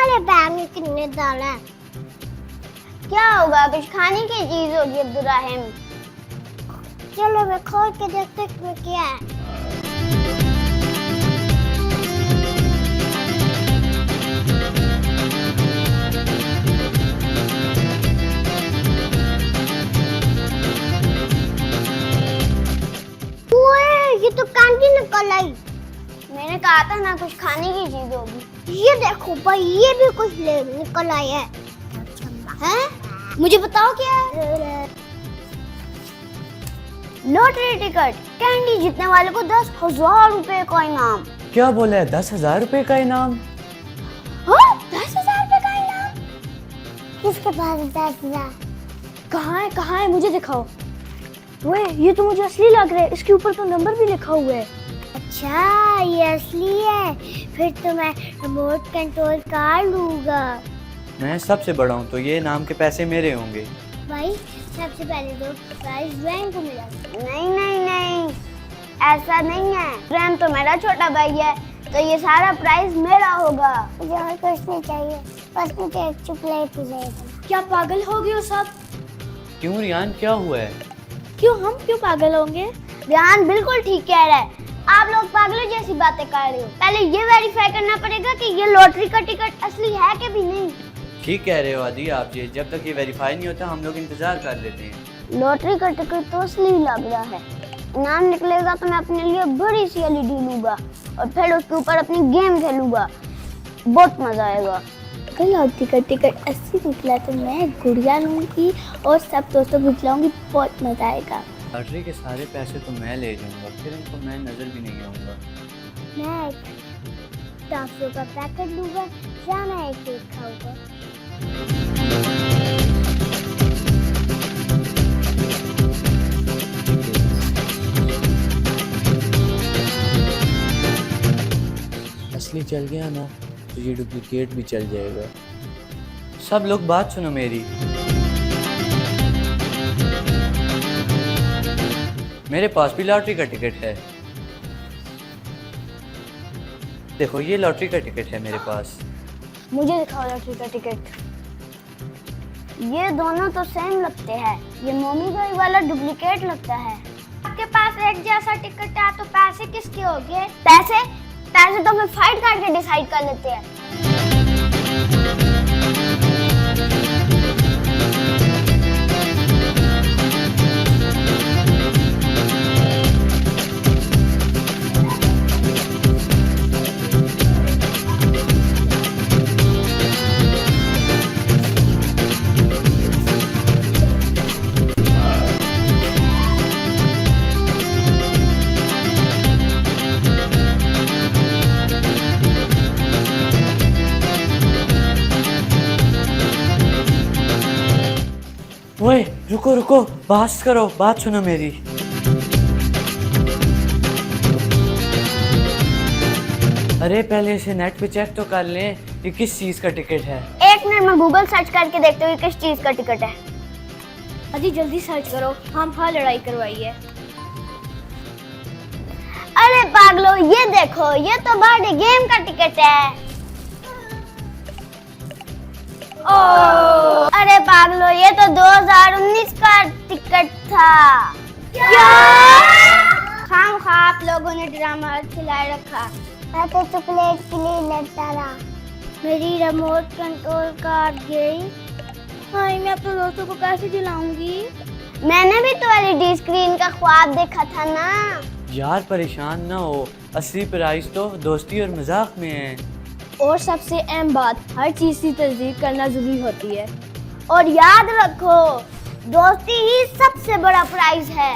तुम्हारे बैग में कितने दाना है? क्या होगा, कुछ खाने की चीज होगी अब्दुर्रहीम। चलो मैं खोल के देखते इसमें क्या है। ये तो कांटी निकल आई। मैंने कहा था ना कुछ खाने की चीज होगी। ये देखो भाई, ये भी कुछ निकल आया है। हैं? मुझे बताओ क्या है? लॉटरी टिकट, कैंडी जीतने वाले को 10,000 रुपए का इनाम। क्या बोला है? 10,000 रुपए का इनाम? हाँ, 10,000 रुपए का इनाम। किसके पास 10,000? कहाँ है मुझे दिखाओ। वो ये तो मुझे असली लग रहा है, इसके ऊपर तो नंबर भी लिखा हुआ है। अच्छा ये असली है, फिर तो मैं रिमोट कंट्रोल कार लूंगा। मैं सबसे बड़ा हूँ तो ये इनाम के पैसे मेरे होंगे। भाई सबसे पहले तो प्राइज बैंक को मिला। नहीं, ऐसा नहीं है। रैम तो मेरा छोटा भाई है, तो ये सारा प्राइज मेरा होगा। मुझे और कुछ नहीं चाहिए, बस मुझे एक चॉकलेट दे दो। क्या पागल हो गए हो सब? क्यों रियान, क्या हुआ है? क्यों पागल होंगे? रियान बिल्कुल ठीक कह रहा है। आप लोग पागलों जैसी बातें कर रहे हो। पहले ये वेरीफाई करना पड़ेगा कि ये लॉटरी का टिकट असली है कि भी नहीं। ठीक कह रहे हो आदि आप जी, जब तक ये वेरीफाई नहीं होता हम लोग इंतजार कर लेते हैं। लॉटरी का टिकट तो असली लग रहा है। इनाम निकलेगा तो मैं अपने लिए बड़ी सी एलईडी लूंगा और फिर उसके ऊपर अपनी गेम खेलूंगा। बहुत मजा आएगा। अगर लॉटरी का टिकट असली निकला तो मैं गुड़िया लूंगी और सब दोस्तों को खिलाऊंगी, बहुत मजा आएगा। लॉटरी के सारे पैसे तो मैं ले जाऊंगा, फिर इनको मैं नजर भी नहीं आऊंगा। मैं एक टॉफियों का पैकेट लूंगा या मैं एक केक खाऊंगा। असली चल गया ना तो ये डुप्लीकेट भी चल जाएगा। सब लोग बात सुनो मेरी। मेरे पास भी लॉटरी का टिकट है। देखो ये लॉटरी का टिकट है मेरे पास। मुझे दिखाओ लॉटरी का टिकट। ये दोनों तो सेम लगते हैं। ये मोमी भाई वाला डुप्लीकेट लगता है। आपके पास एक जैसा टिकट है तो पैसे किसके होंगे? पैसे तो हम फाइट करके डिसाइड कर लेते हैं। ओए रुको, बात करो, बात सुनो मेरी। अरे पहले इसे नेट पे चेक तो कर लें कि किस चीज का टिकट है। एक मिनट में गूगल सर्च करके देखते हुए किस चीज का टिकट है। अजी जल्दी सर्च करो, हम हाँ लड़ाई करवाई है। अरे पागलो, ये देखो, ये तो बर्थडे गेम का टिकट है। अरे पागलो, ये तो 2019 का टिकट था। क्या? खामखा आप लोगों ने ड्रामा खिलाए रखा। मैं तो चॉकलेट के लिए लड़ता रहा। मेरी रिमोट कंट्रोल कार गई। हाय, मैं अपने दोस्तों को कैसे दिलाऊंगी? मैंने भी तो एलईडी स्क्रीन का ख्वाब देखा था ना। यार परेशान ना हो, असली प्राइस तो दोस्ती और मजाक में है। और सबसे अहम बात, हर चीज की तस्दीक करना जरूरी होती है। और याद रखो, दोस्ती ही सबसे बड़ा प्राइज है।